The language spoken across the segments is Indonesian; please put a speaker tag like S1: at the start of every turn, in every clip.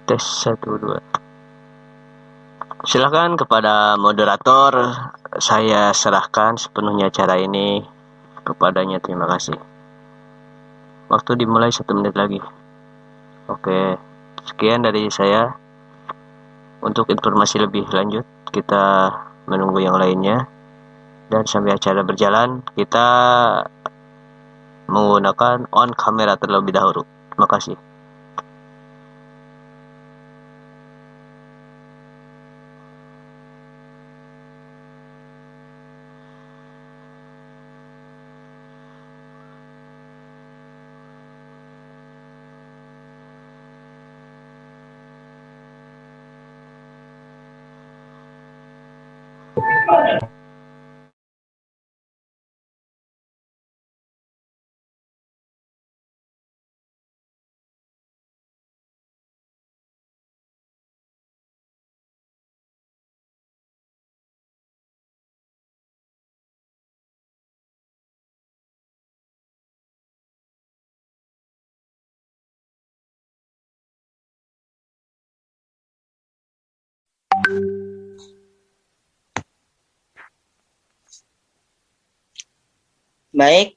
S1: Tes 1, 2. Silakan kepada moderator, saya serahkan sepenuhnya acara ini kepadanya. Terima kasih. Waktu dimulai 1 menit lagi. Oke, sekian dari saya. Untuk informasi lebih lanjut, kita menunggu yang lainnya. Dan sampai acara berjalan, kita menggunakan on kamera terlebih dahulu. Terima kasih.
S2: Baik,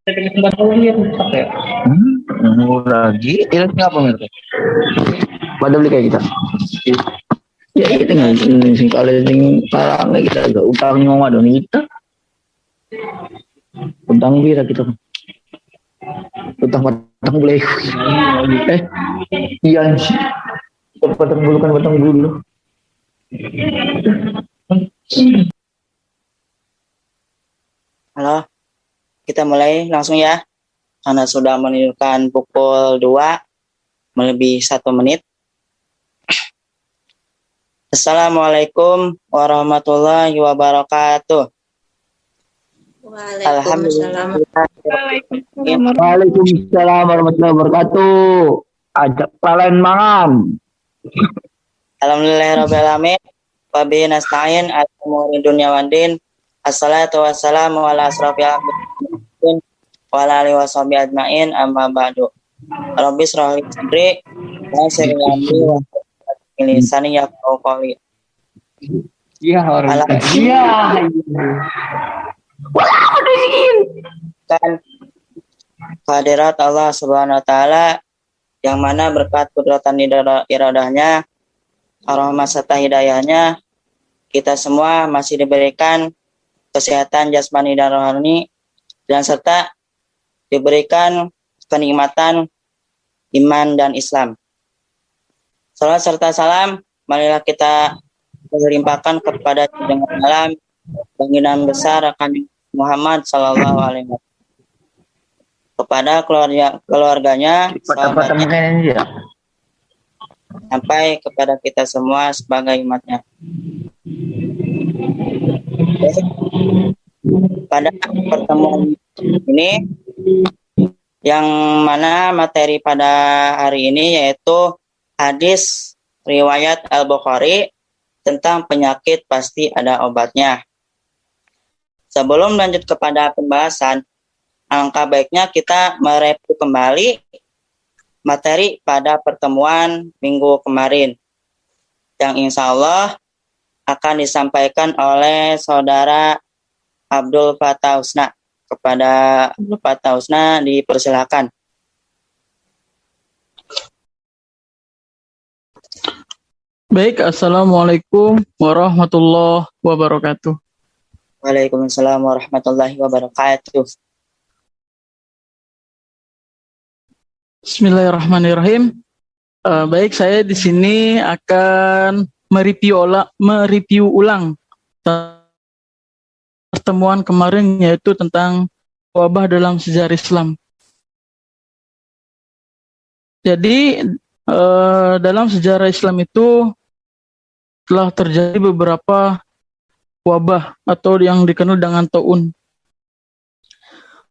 S3: lagi itu ngapa mereka pada beli kayak kita ya itu nggak sing kali sing parang kita agak utang ngomong dong kita utang bira kita utang batang boleh iya batang bulu kan batang bulu
S2: halo. Kita mulai langsung ya. Karena sudah menunjukkan pukul 2 melebihi 1 menit. Assalamualaikum warahmatullahi wabarakatuh.
S4: Waalaikumsalam.
S3: Waalaikumsalam warahmatullahi wabarakatuh. Ajak kalian mangan.
S2: Alhamdulillahirrahmanirrahim. Wabihi nasta'in ala umuri dunya waddin. Assalatu wassalamu ala asrofil anbiya'i wa ala alihi washabihi ajmain, amma ba'du. Rabbi shrah li sadri wa yassir li amri wa hlul lisani yafqahu qawli.
S3: Iya, orang iya. Wah, dingin.
S2: Kan kehadirat Allah Subhanahu wa taala yang mana berkat kudratan iradahnya, rahmat serta hidayahnya, kita semua masih diberikan kesehatan jasmani dan rohani, dan serta diberikan kenikmatan iman dan Islam. Salam serta salam marilah kita melimpahkan kepada junjungan alam baginda besar akan Muhammad sallallahu alaihi wasallam, kepada keluarganya, sahabatnya, sampai kepada kita semua sebagai umatnya. Pada pertemuan ini, yang mana materi pada hari ini yaitu hadis riwayat Al-Bukhari tentang penyakit pasti ada obatnya. Sebelum lanjut kepada pembahasan, alangkah baiknya kita mereview kembali materi pada pertemuan minggu kemarin, yang insya Allah akan disampaikan oleh saudara Abdul Fattah Husna. Kepada Abdul Fattah Husna dipersilakan.
S5: Baik, Assalamualaikum warahmatullahi wabarakatuh.
S2: Waalaikumsalam warahmatullahi wabarakatuh.
S5: Bismillahirrahmanirrahim. Baik, saya di sini akan mereview ulang pertemuan kemarin, yaitu tentang wabah dalam sejarah Islam. Jadi dalam sejarah Islam itu telah terjadi beberapa wabah atau yang dikenal dengan taun.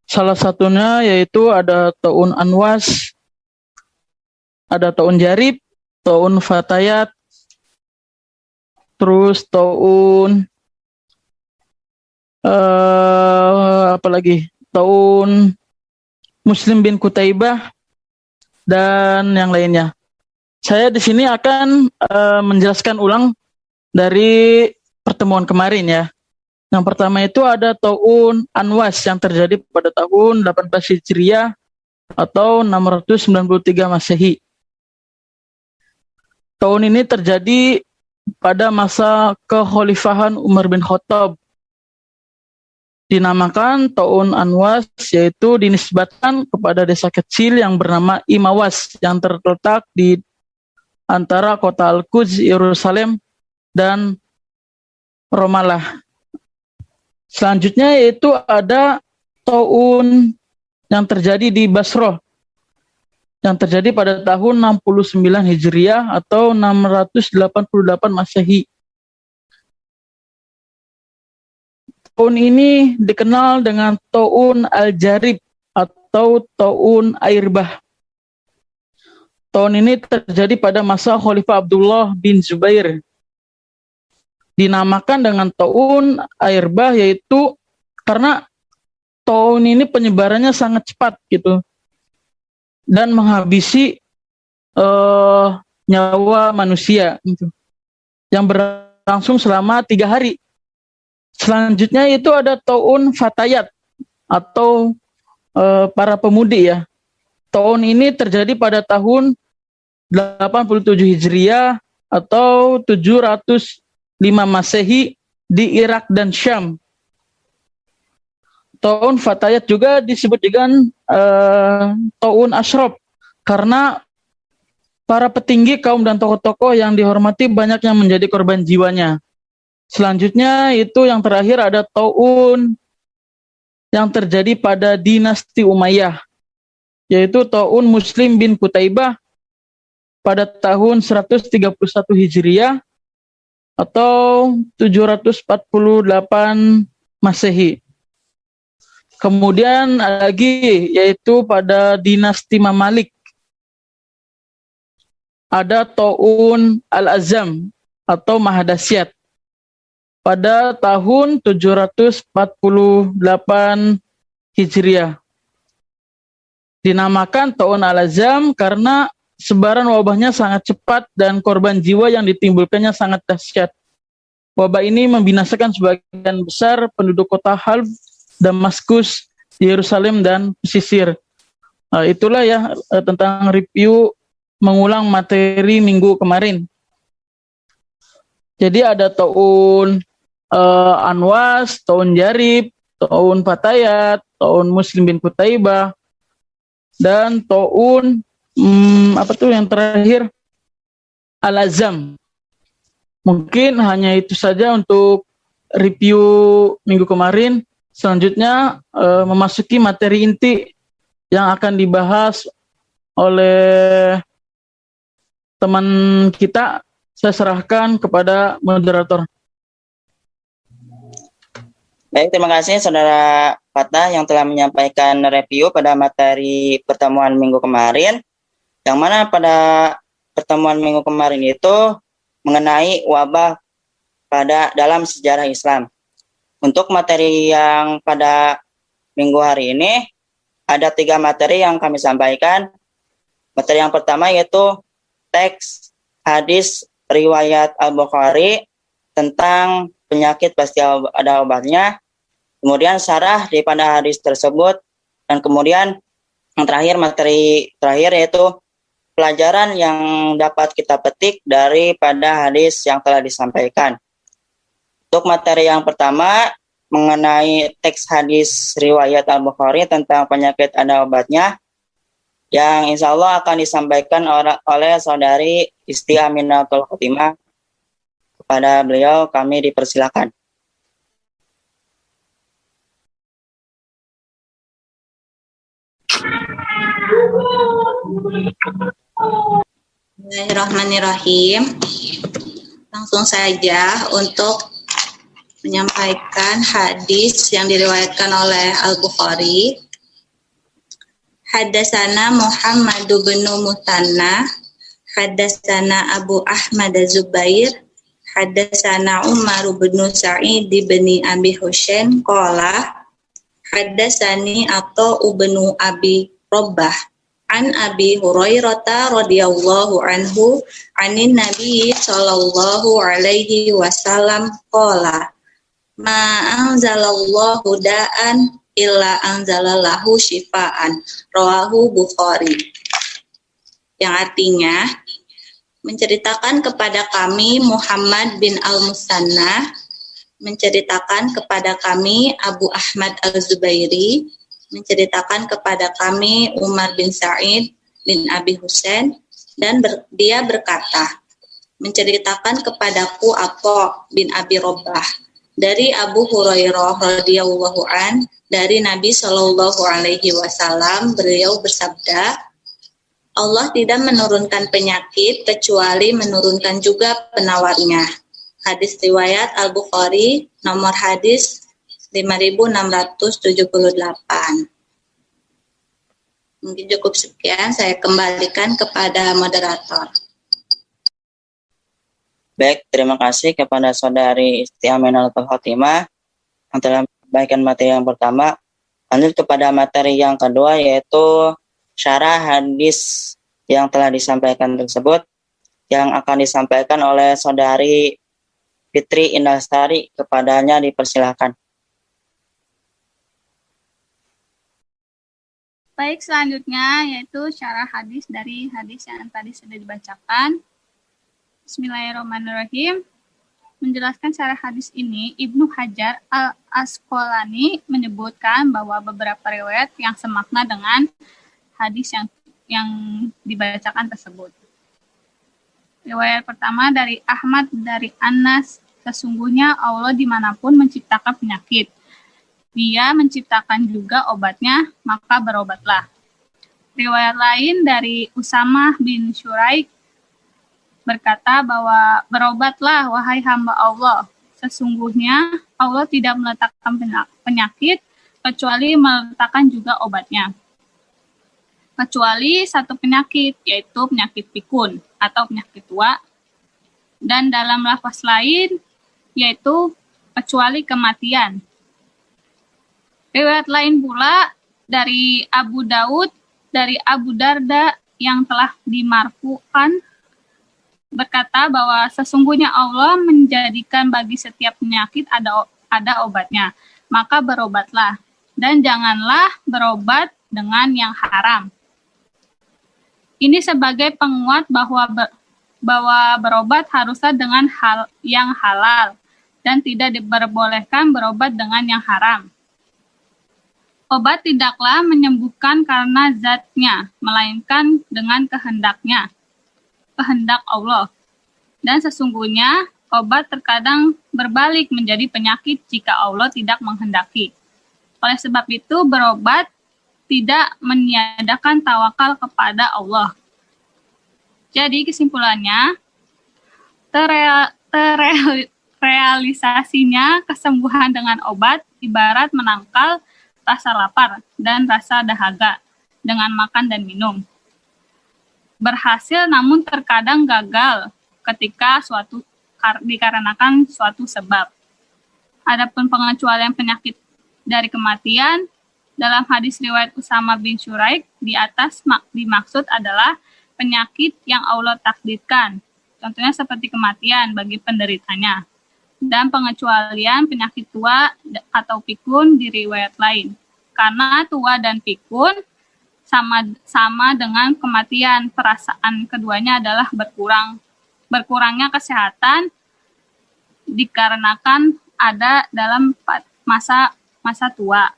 S5: Salah satunya yaitu ada taun Anwas, ada taun Jarib, taun Fatayat, terus taun apa lagi? Taun Muslim bin Kutaibah dan yang lainnya. Saya di sini akan menjelaskan ulang dari pertemuan kemarin ya. Yang pertama itu ada taun Anwas yang terjadi pada tahun 18 Hijriah atau 693 Masehi. Tahun ini terjadi pada masa kekhalifahan Umar bin Khattab. Dinamakan tahun Anwas, yaitu dinisbatkan kepada desa kecil yang bernama Imawas yang terletak di antara kota Al-Quds, Yerusalem, dan Ramallah. Selanjutnya yaitu ada tahun yang terjadi di Basrah yang terjadi pada tahun 69 Hijriah atau 688 Masehi. Tahun ini dikenal dengan Taun Al-Jarib atau Taun Air Bah. Tahun ini terjadi pada masa Khalifah Abdullah bin Zubair. Dinamakan dengan Taun Air Bah yaitu karena tahun ini penyebarannya sangat cepat gitu dan menghabisi nyawa manusia gitu, yang berlangsung selama 3 hari. Selanjutnya itu ada Taun Fatayat atau para pemudi ya. Tahun ini terjadi pada tahun 87 Hijriah atau 705 Masehi di Irak dan Syam. Taun Fatayat juga disebut dengan Taun Ashraf karena para petinggi kaum dan tokoh-tokoh yang dihormati banyak yang menjadi korban jiwanya. Selanjutnya itu yang terakhir ada Taun yang terjadi pada dinasti Umayyah, yaitu Taun Muslim bin Kutaibah pada tahun 131 Hijriah atau 748 Masehi. Kemudian lagi yaitu pada dinasti Mamalik ada Taun Al-Azam atau Mahadasyat pada tahun 748 Hijriah. Dinamakan Taun Al-Azam karena sebaran wabahnya sangat cepat dan korban jiwa yang ditimbulkannya sangat dahsyat. Wabah ini membinasakan sebagian besar penduduk kota Halb, Damaskus, Yerusalem, dan pesisir. Itulah ya tentang review mengulang materi minggu kemarin. Jadi ada Taun Anwas, Taun Jarib, Taun Fatayat, Taun Muslim bin Kutaibah, dan Taun yang terakhir Al-Azam. Mungkin hanya itu saja untuk review minggu kemarin. Selanjutnya memasuki materi inti yang akan dibahas oleh teman kita. Saya serahkan kepada moderator.
S2: Baik, terima kasih Saudara Fatah yang telah menyampaikan review pada materi pertemuan minggu kemarin. Yang mana pada pertemuan minggu kemarin itu mengenai wabah dalam sejarah Islam. Untuk materi yang pada minggu hari ini ada 3 materi yang kami sampaikan. Materi yang pertama yaitu teks hadis riwayat Al-Bukhari tentang penyakit pasti ada obatnya. Kemudian syarah daripada hadis tersebut, dan kemudian yang terakhir, materi terakhir yaitu pelajaran yang dapat kita petik daripada hadis yang telah disampaikan. Untuk materi yang pertama mengenai teks hadis riwayat Al-Bukhari tentang penyakit ada obatnya, yang insya Allah akan disampaikan oleh saudari Isti Aminatul Khotimah. Kepada beliau kami dipersilakan.
S4: Bismillahirrahmanirrahim. Langsung saja untuk menyampaikan hadis yang diriwayatkan oleh Al-Bukhari. Haddatsana Muhammad bin Mutanna, haddatsana Abu Ahmad Az-Zubair, Haddatsana Umar bin Sa'id bin Abi Husain qala haddatsani Atha bin Abi Rabbah an Abi Hurairah radhiyallahu anhu anin Nabi sallallahu alaihi wasallam qala ma anzalallahu da'an illa anzalallahu shifaan rawahu Bukhari, yang artinya menceritakan kepada kami Muhammad bin Al-Musanna, menceritakan kepada kami Abu Ahmad Al-Zubairi, menceritakan kepada kami Umar bin Sa'id bin Abi Husain, dan dia berkata, menceritakan kepadaku Atha bin Abi Rabbah dari Abu Hurairah radhiyallahu an, dari Nabi Shallallahu alaihi wasallam, beliau bersabda, Allah tidak menurunkan penyakit kecuali menurunkan juga penawarnya. Hadis riwayat Al-Bukhari, nomor hadis 5678. Mungkin cukup sekian, saya kembalikan kepada moderator.
S2: Baik, terima kasih kepada Saudari Istiaminatul Khotimah yang telah menyampaikan materi yang pertama. Lanjut kepada materi yang kedua, yaitu syarah hadis yang telah disampaikan tersebut, yang akan disampaikan oleh Saudari Fitri Indah Lestari. Kepadanya dipersilakan.
S6: Baik, selanjutnya yaitu syarah hadis dari hadis yang tadi sudah dibacakan. Bismillahirrahmanirrahim. Menjelaskan syarah hadis ini, Ibnu Hajar Al-Asqalani menyebutkan bahwa beberapa riwayat yang semakna dengan hadis yang dibacakan tersebut. Riwayat pertama dari Ahmad dari Anas, sesungguhnya Allah dimanapun menciptakan penyakit, Dia menciptakan juga obatnya, maka berobatlah. Riwayat lain dari Usamah bin Syuraik berkata bahwa berobatlah wahai hamba Allah, sesungguhnya Allah tidak meletakkan penyakit kecuali meletakkan juga obatnya. Kecuali satu penyakit, yaitu penyakit pikun atau penyakit tua, dan dalam lafaz lain yaitu kecuali kematian. Riwayat lain pula dari Abu Daud dari Abu Darda yang telah dimarfu'kan berkata bahwa sesungguhnya Allah menjadikan bagi setiap penyakit ada obatnya, maka berobatlah, dan janganlah berobat dengan yang haram. Ini sebagai penguat bahwa berobat haruslah dengan hal yang halal dan tidak diperbolehkan berobat dengan yang haram. Obat tidaklah menyembuhkan karena zatnya, melainkan dengan kehendaknya, kehendak Allah. Dan sesungguhnya obat terkadang berbalik menjadi penyakit jika Allah tidak menghendaki. Oleh sebab itu berobat tidak meniadakan tawakal kepada Allah. Jadi kesimpulannya, terrealisasinya kesembuhan dengan obat ibarat menangkal rasa lapar dan rasa dahaga dengan makan dan minum. Berhasil namun terkadang gagal ketika dikarenakan suatu sebab. Adapun pengecualian penyakit dari kematian dalam hadis riwayat Usama bin Syuraik di atas dimaksud adalah penyakit yang Allah takdirkan, contohnya seperti kematian bagi penderitanya, dan pengecualian penyakit tua atau pikun di riwayat lain. Karena tua dan pikun sama dengan kematian, perasaan keduanya adalah berkurangnya kesehatan dikarenakan ada dalam masa tua,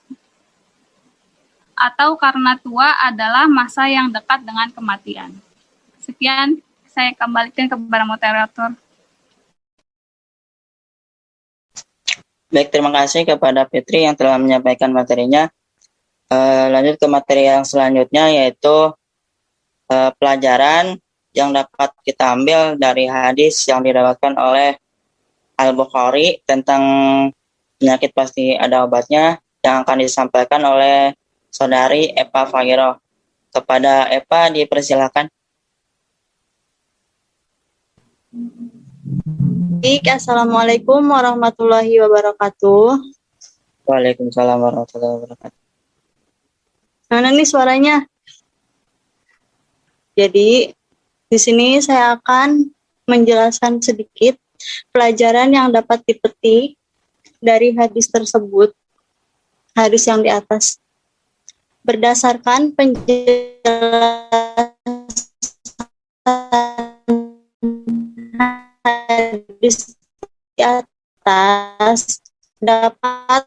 S6: atau karena tua adalah masa yang dekat dengan kematian. Sekian, saya kembalikan kepada moderator.
S2: Baik, terima kasih kepada Fitri yang telah menyampaikan materinya. Lanjut ke materi yang selanjutnya, yaitu pelajaran yang dapat kita ambil dari hadis yang diriwayatkan oleh Al-Bukhari tentang penyakit pasti ada obatnya, yang akan disampaikan oleh Saudari Eva Fairoh. Kepada Eva dipersilakan.
S7: Assalamualaikum warahmatullahi wabarakatuh.
S2: Waalaikumsalam warahmatullahi wabarakatuh.
S7: Mana nih suaranya? Jadi, di sini saya akan menjelaskan sedikit pelajaran yang dapat dipetik dari hadis tersebut, hadis yang di atas. Berdasarkan penjelasan hadis di atas, dapat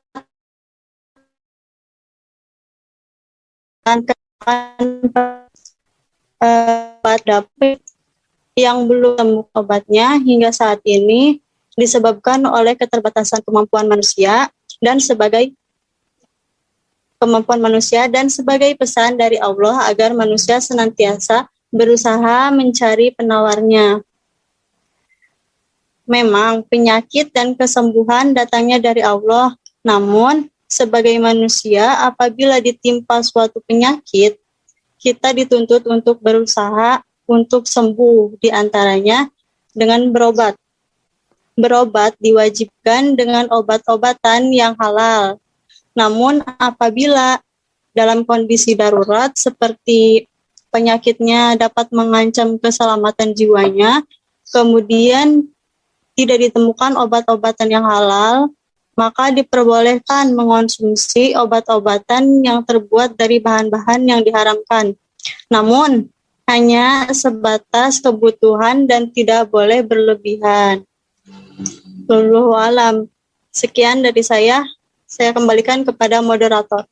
S7: pada yang belum temu obatnya hingga saat ini disebabkan oleh keterbatasan kemampuan manusia dan sebagai pesan dari Allah agar manusia senantiasa berusaha mencari penawarnya. Memang penyakit dan kesembuhan datangnya dari Allah, namun sebagai manusia apabila ditimpa suatu penyakit, kita dituntut untuk berusaha untuk sembuh, di antaranya dengan berobat. Berobat diwajibkan dengan obat-obatan yang halal. Namun apabila dalam kondisi darurat seperti penyakitnya dapat mengancam keselamatan jiwanya, kemudian tidak ditemukan obat-obatan yang halal, maka diperbolehkan mengonsumsi obat-obatan yang terbuat dari bahan-bahan yang diharamkan. Namun, hanya sebatas kebutuhan dan tidak boleh berlebihan. Wallahu alam. Sekian dari saya kembalikan kepada moderator.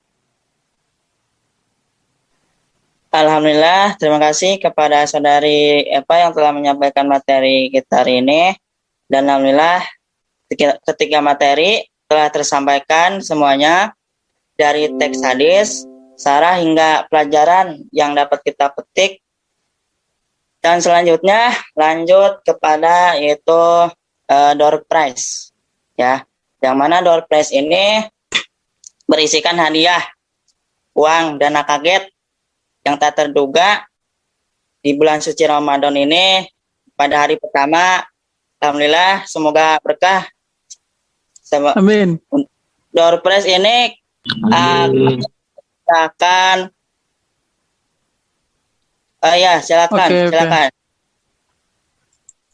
S2: Alhamdulillah, terima kasih kepada saudari Eva yang telah menyampaikan materi kita hari ini. Dan alhamdulillah, ketika materi telah tersampaikan semuanya dari teks hadis, sarah hingga pelajaran yang dapat kita petik. Dan selanjutnya lanjut kepada yaitu door prize, ya. Yang mana door prize ini berisikan hadiah, uang, dana kaget yang tak terduga di bulan suci Ramadan ini pada hari pertama. Alhamdulillah, semoga berkah.
S5: Amin.
S2: Door prize ini silakan. Silakan.
S5: Okay.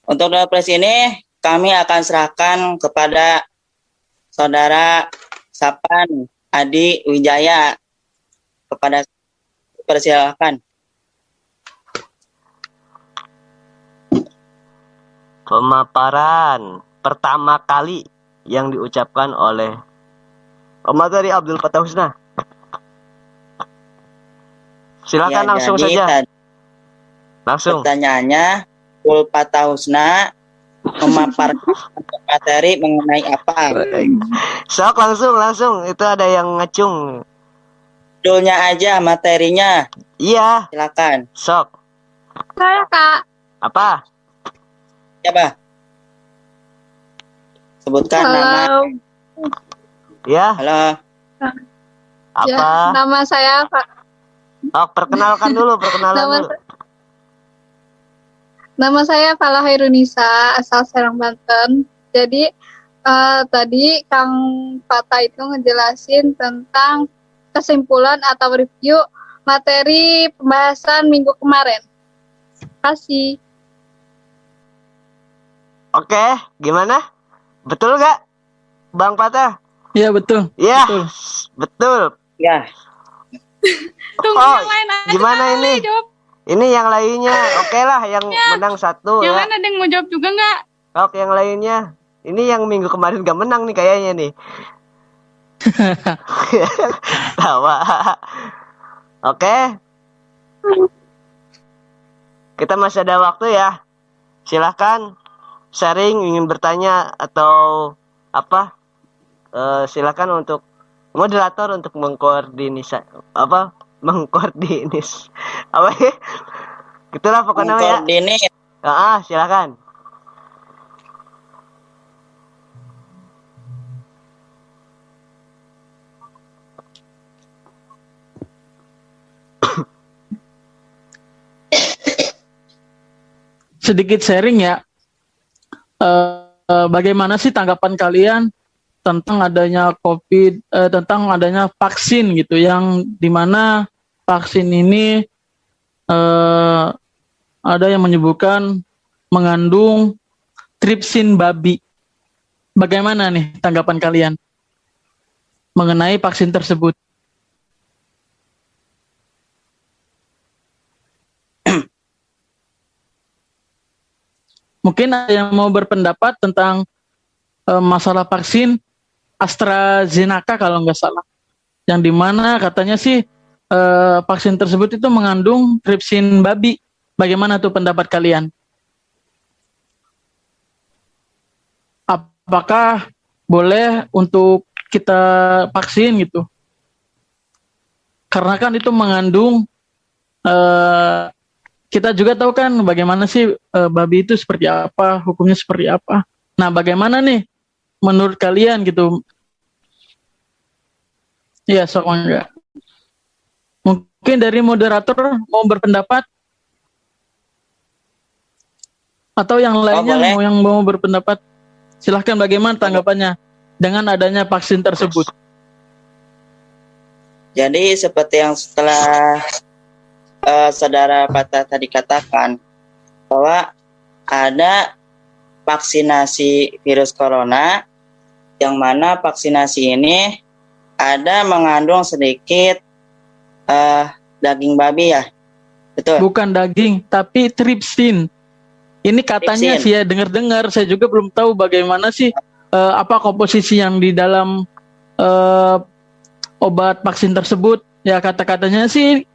S2: Untuk door prize ini kami akan serahkan kepada saudara Sapan Adi Wijaya. Persilakan.
S1: Pemaparan pertama kali yang diucapkan oleh Materi Abdul Fattah Husna. Silakan langsung saja. Langsung.
S2: Pertanyaannya, Abdul Fattah Husna memaparkan materi mengenai apa?
S1: Sok langsung. Itu ada yang ngecung.
S2: Judulnya aja, materinya.
S1: Iya.
S2: Silakan.
S1: Sok.
S6: Saya, Kak.
S1: Apa?
S2: Siapa? Sebutkan
S6: Halo.
S2: nama.
S1: Ya.
S2: Halo.
S1: Apa?
S6: Ya, nama saya Pak.
S1: Oh, perkenalkan dulu.
S6: Nama saya Falah Hairunisa, asal Serang, Banten. Jadi tadi Kang Fata itu ngejelasin tentang kesimpulan atau review materi pembahasan minggu kemarin. Terima kasih.
S1: Oke, gimana? Betul gak, Bang Patah?
S5: Iya, betul.
S1: Iya, betul.
S2: Ya.
S6: Tunggu yang lain aja.
S1: Gimana ini?
S6: Jawab.
S1: Ini yang lainnya. Oke lah, yang menang satu
S6: Yang
S1: ya.
S6: lain ada yang mau jawab juga nggak?
S1: Oke, yang lainnya. Ini yang minggu kemarin gak menang nih kayaknya nih. Tawa. Oke. Kita masih ada waktu ya. Silahkan sharing, ingin bertanya atau apa? Silakan untuk moderator untuk mengkoordinasi apa ya? Gitulah pokoknya ya.
S2: Koordinir.
S1: Silakan.
S5: Sedikit sharing ya. bagaimana sih tanggapan kalian tentang adanya tentang adanya vaksin gitu, yang dimana vaksin ini ada yang menyebutkan mengandung tripsin babi. Bagaimana nih tanggapan kalian mengenai vaksin tersebut? Mungkin ada yang mau berpendapat tentang masalah vaksin AstraZeneca kalau nggak salah, yang dimana katanya sih vaksin tersebut itu mengandung tripsin babi. Bagaimana tuh pendapat kalian? Apakah boleh untuk kita vaksin gitu? Karena kan itu mengandung, kita juga tahu kan bagaimana sih babi itu seperti apa, hukumnya seperti apa. Nah, bagaimana nih menurut kalian gitu? Iya, sok enggak. Mungkin dari moderator mau berpendapat? Atau yang lainnya yang mau berpendapat? Silahkan, bagaimana tanggapannya dengan adanya vaksin tersebut?
S2: Jadi seperti yang setelah saudara Patah tadi katakan, bahwa ada vaksinasi virus corona, yang mana vaksinasi ini ada mengandung sedikit daging babi ya, betul?
S5: Bukan daging, tapi tripsin. Ini katanya
S2: Tripsin.
S5: sih ya, dengar-dengar, saya juga belum tahu bagaimana sih apa komposisi yang di dalam obat vaksin tersebut. Ya kata-katanya sih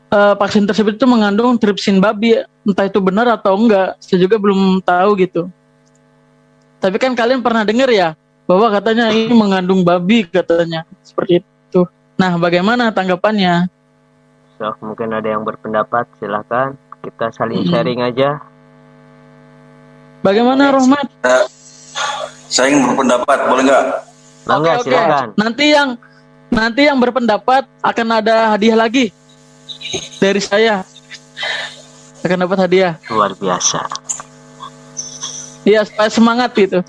S5: vaksin tersebut itu mengandung tripsin babi, entah itu benar atau enggak, saya juga belum tahu gitu. Tapi kan kalian pernah dengar ya, bahwa katanya ini mengandung babi katanya, seperti itu. Nah, bagaimana tanggapannya?
S1: So, mungkin ada yang berpendapat, silahkan kita saling sharing aja.
S5: Bagaimana Rohmat?
S8: Saya ingin berpendapat, boleh nggak?
S1: Mangga, silakan.
S5: Nanti yang berpendapat akan ada hadiah lagi dari saya. Akan dapat hadiah.
S1: Luar biasa.
S5: Iya, supaya semangat gitu.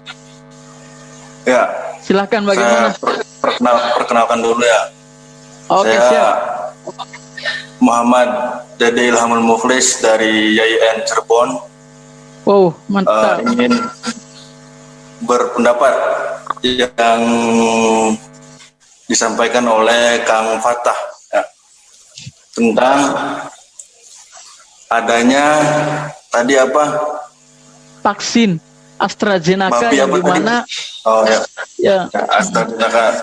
S8: Ya.
S5: Silahkan, bagaimana?
S8: Saya perkenalkan dulu ya.
S5: Oke,
S8: saya
S5: siap.
S8: Muhammad Dede Ilhamul Mukhlis dari YIN Cirebon.
S5: Wow, mantap.
S8: Ingin berpendapat yang disampaikan oleh Kang Fatah ya, tentang adanya tadi apa?
S5: Vaksin AstraZeneca yang dimana?
S8: Oh ya.
S5: Ya.
S8: AstraZeneca,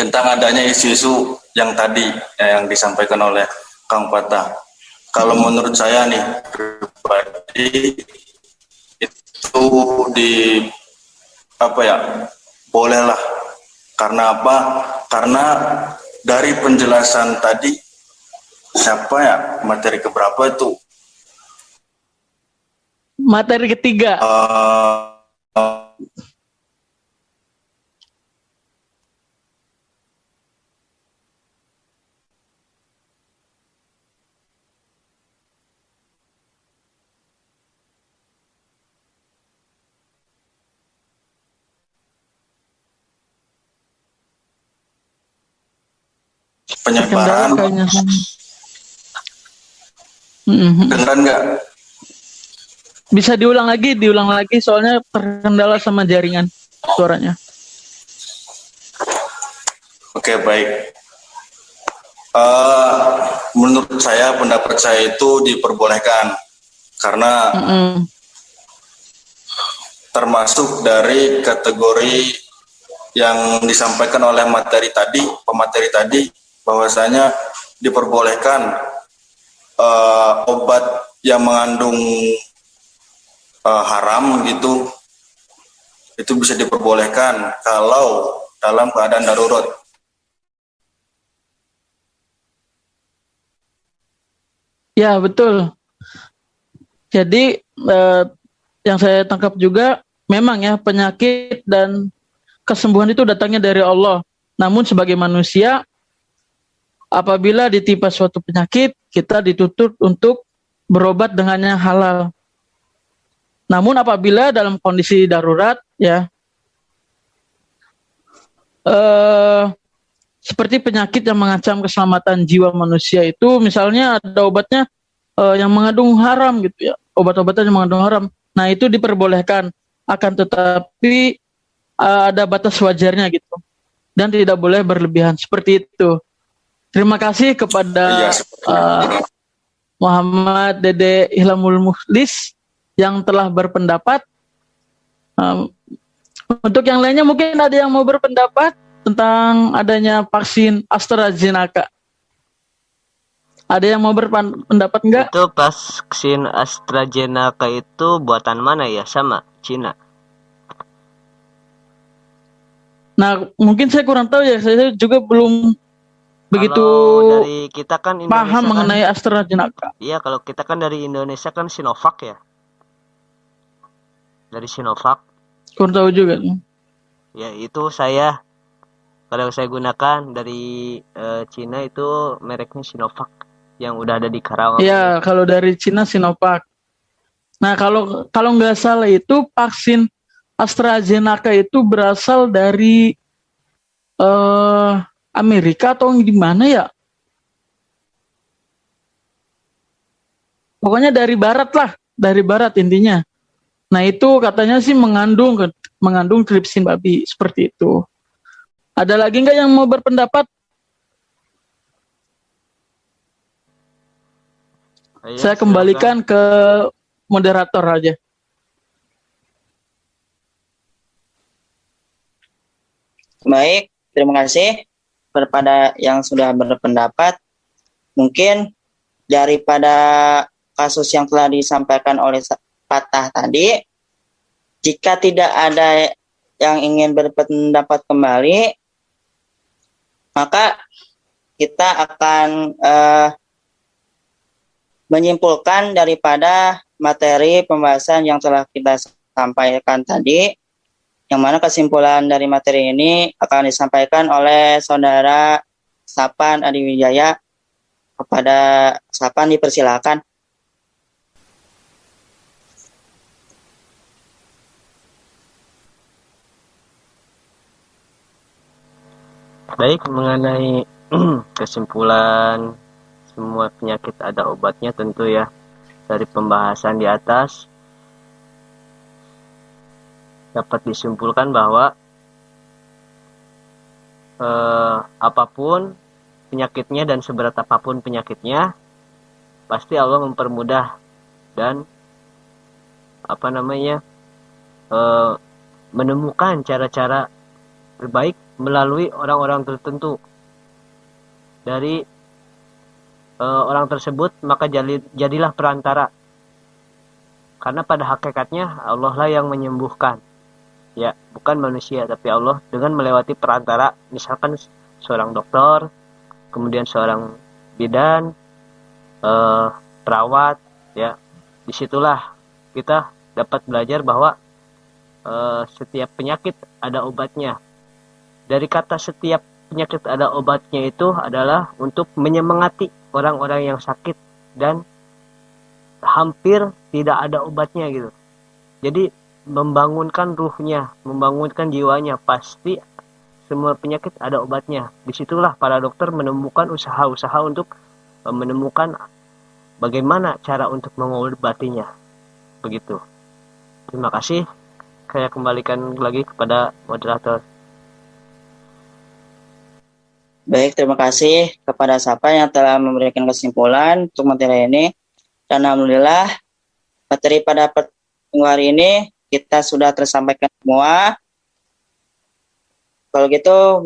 S8: tentang adanya isu-isu yang tadi ya, yang disampaikan oleh Kang Fatah. Kalau menurut saya nih pribadi itu bolehlah. Karena apa? Karena dari penjelasan tadi, materi keberapa itu?
S5: Materi ketiga.
S8: Penyebaran. Beneran nggak?
S5: Bisa diulang lagi soalnya terkendala sama jaringan suaranya.
S8: Oke, baik. Menurut saya, pendapat saya itu diperbolehkan karena termasuk dari kategori yang disampaikan oleh pemateri tadi, bahwasanya diperbolehkan obat yang mengandung haram gitu, itu bisa diperbolehkan kalau dalam keadaan darurat.
S5: Ya, betul. Jadi yang saya tangkap juga memang ya, penyakit dan kesembuhan itu datangnya dari Allah. Namun sebagai manusia, apabila ditimpa suatu penyakit, kita dituntut untuk berobat dengan yang halal. Namun apabila dalam kondisi darurat ya, seperti penyakit yang mengancam keselamatan jiwa manusia itu, misalnya ada obatnya yang mengandung haram gitu ya, obat-obatan yang mengandung haram. Nah itu diperbolehkan, akan tetapi ada batas wajarnya gitu, dan tidak boleh berlebihan seperti itu. Terima kasih kepada Muhammad Dede Ilhamul Mukhlis yang telah berpendapat. Untuk yang lainnya mungkin ada yang mau berpendapat tentang adanya vaksin AstraZeneca. Ada yang mau berpendapat enggak?
S1: Itu vaksin AstraZeneca itu buatan mana ya? Sama Cina?
S5: Nah, mungkin saya kurang tahu ya. Saya juga belum begitu
S1: dari kita kan Indonesia
S5: paham mengenai AstraZeneca.
S1: Iya, kalau kita kan dari Indonesia kan Sinovac ya. Dari Sinovac.
S5: Kurang tahu juga.
S1: Ya, itu kalau saya gunakan dari Cina itu mereknya Sinovac yang udah ada di Karawang.
S5: Iya, kalau dari Cina Sinovac. Nah, kalau nggak salah itu vaksin AstraZeneca itu berasal dari Amerika atau di mana ya? Pokoknya dari barat lah, dari barat intinya. Nah, itu katanya sih mengandung tripsin babi seperti itu. Ada lagi nggak yang mau berpendapat? Saya kembalikan ke moderator aja.
S2: Baik, terima kasih kepada yang sudah berpendapat. Mungkin daripada kasus yang telah disampaikan oleh Patah tadi, jika tidak ada yang ingin berpendapat kembali, maka kita akan menyimpulkan daripada materi pembahasan yang telah kita sampaikan tadi, yang mana kesimpulan dari materi ini akan disampaikan oleh Saudara Sapan Adiwijaya. Kepada Sapan dipersilakan.
S1: Baik, mengenai kesimpulan semua penyakit ada obatnya tentu ya. Dari pembahasan di atas dapat disimpulkan bahwa apapun penyakitnya dan seberat apapun penyakitnya, pasti Allah mempermudah dan menemukan cara-cara terbaik melalui orang-orang tertentu. Dari orang tersebut maka jadilah perantara, karena pada hakikatnya Allah lah yang menyembuhkan ya, bukan manusia tapi Allah dengan melewati perantara, misalkan seorang dokter, kemudian seorang bidan, perawat ya. Disitulah kita dapat belajar bahwa setiap penyakit ada obatnya. Dari kata setiap penyakit ada obatnya itu adalah untuk menyemangati orang-orang yang sakit dan hampir tidak ada obatnya gitu. Jadi membangunkan ruhnya, membangunkan jiwanya, pasti semua penyakit ada obatnya. Disitulah para dokter menemukan usaha-usaha untuk menemukan bagaimana cara untuk mengobatinya. Begitu. Terima kasih. Saya kembalikan lagi kepada moderator.
S2: Baik, terima kasih kepada Sapan yang telah memberikan kesimpulan untuk materi ini. Dan alhamdulillah materi pada pertemuan hari ini kita sudah tersampaikan semua. Kalau gitu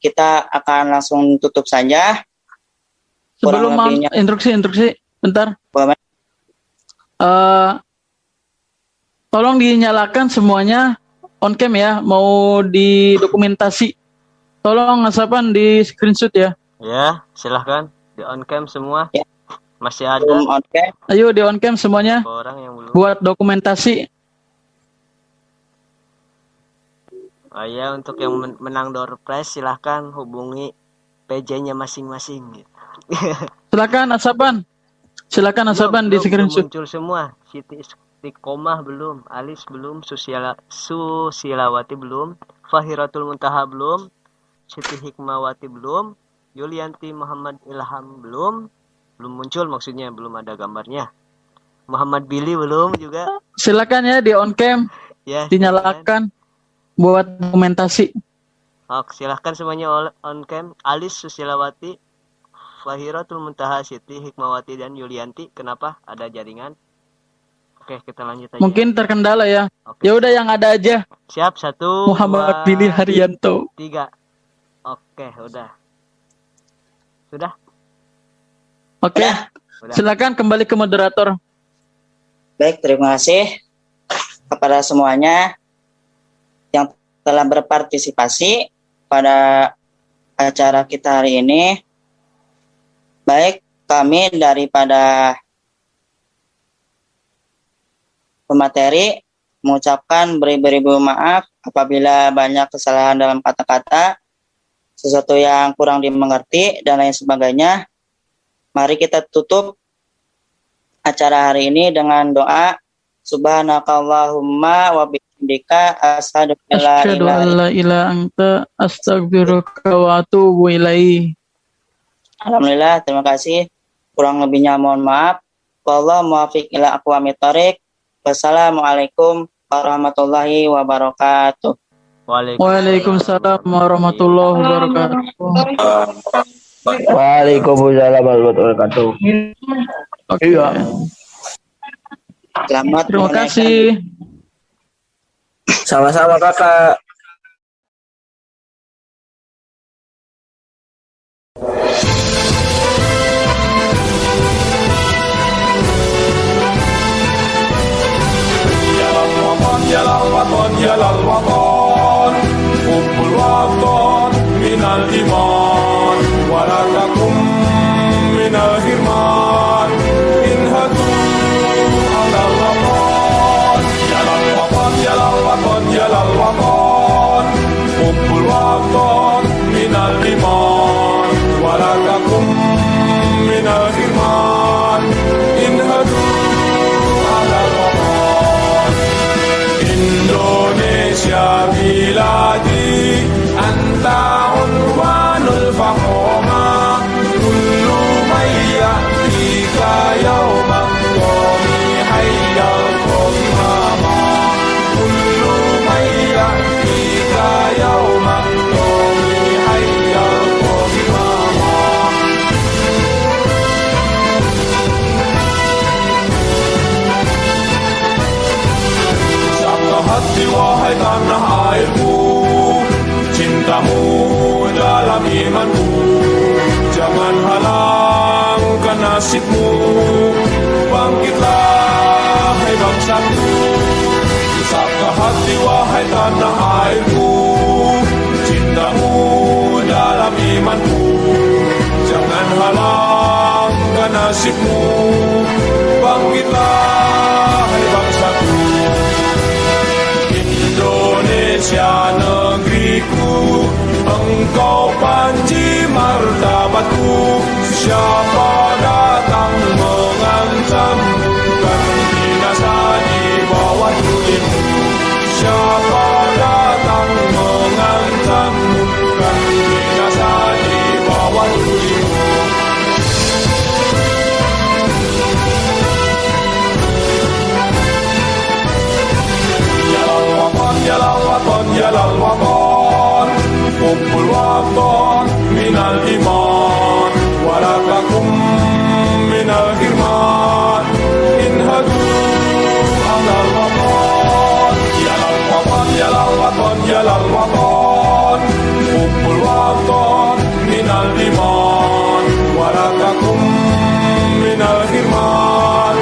S2: kita akan langsung tutup saja.
S5: Sebelum instruksi bentar. Tolong dinyalakan semuanya on cam ya, mau didokumentasi. Tolong Sapan di screenshot ya.
S1: Ya, silahkan di on cam semua.
S2: Ya.
S1: Masih ada.
S2: On cam.
S5: Ayo di on cam semuanya.
S1: Orang yang belum.
S5: Buat dokumentasi.
S1: Ya, untuk yang menang door prize silahkan hubungi PJ-nya masing-masing. Silakan
S5: Asapan di screenshot.
S1: Muncul semua Istiqomah belum, Alis belum, Susilawati belum, Fahiratul Muntaha belum, Siti Hikmawati belum, Yulianti Muhammad Ilham belum muncul, maksudnya belum ada gambarnya. Muhammad Billy belum juga.
S5: Silakan ya di on cam,
S1: Ya,
S5: dinyalakan buat dokumentasi.
S1: Oke, silahkan semuanya on cam. Alis Susilawati, Fahiratul Muntaha, Siti Hikmawati dan Yulianti. Kenapa? Ada jaringan. Oke, kita lanjut aja.
S5: Mungkin terkendala ya.
S1: Oke.
S5: Ya udah yang ada aja.
S1: Siap, 1,
S5: Muhammad
S1: 2,
S5: Billy Haryanto.
S1: 3. Oke, udah. Sudah?
S5: Oke.
S1: Udah.
S5: Silakan kembali ke moderator.
S2: Baik, terima kasih kepada semuanya yang telah berpartisipasi pada acara kita hari ini. Baik, kami daripada pemateri mengucapkan beribu-ribu maaf apabila banyak kesalahan dalam kata-kata, sesuatu yang kurang dimengerti, dan lain sebagainya. Mari kita tutup acara hari ini dengan doa. Subhanakallahumma wa bihamdika asyhadu
S5: Asyhadu an la ilaha anta astaghfiruka wa atubu ilaih.
S2: Alhamdulillah, terima kasih. Kurang lebihnya mohon maaf. Wallahu muwaffiq ila aqwamit thoriq. Wassalamualaikum warahmatullahi wabarakatuh.
S5: Waalaikumsalam warahmatullahi wabarakatuh.
S3: Waalaikumsalam warahmatullahi wabarakatuh.
S5: Oke.
S3: Iya.
S2: Selamat
S5: Terima
S2: menunaikan
S5: kasih.
S3: Sama-sama kakak.
S9: Yalal waton, hubbul waton minal iman, walatakum minal hirman, inhatu alal waton, yalal waton, hubbul waton minal iman, walatakum minal hirman, inhatu alal waton. Indonesia biladi anta unwanul fahoma, kullu may ya'tika yawman qawmi hayyal qawmama, kullu may ya'tika yawman qawmi hayyal qawmama. Siapkah hati wahai tanah airku, cintamu dalam imanku, jangan halangkan nasibmu, bangkitlah hai bangsaku. Siapkah hati wahai tanah airku, cintamu dalam imanku, jangan halangkan nasibmu, bangkitlah hai bangsaku. Indonesia negeriku, engkau panji martabatku, siapa datang mengancammu, kan binasa di bawah tulimu. Siapa datang mengancammu, kan binasa di bawah tulimu. Yalal waton, hubbul waton minal iman, walatakum minal hirman, inhadu alal waton. Yalal waton, hubbul waton minal iman, walatakum minal hirman,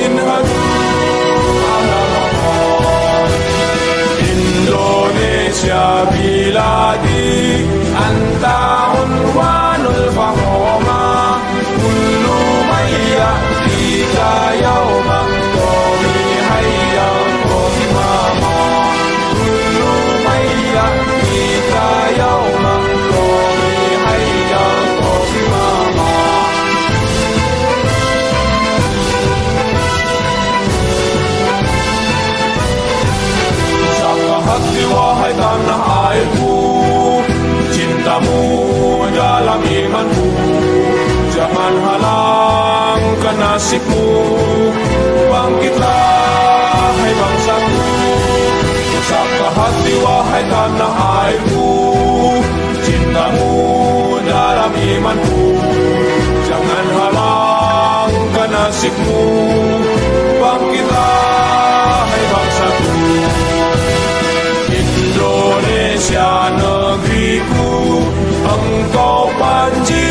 S9: inhadu alal waton. Indonesia Bangkitlah, hai bangsaku, bersatu hati wahai tanah airku, cintamu dalam imanku, jangan halangkan nasibmu. Bangkitlah, hai bangsaku, Indonesia negeriku, engkau panji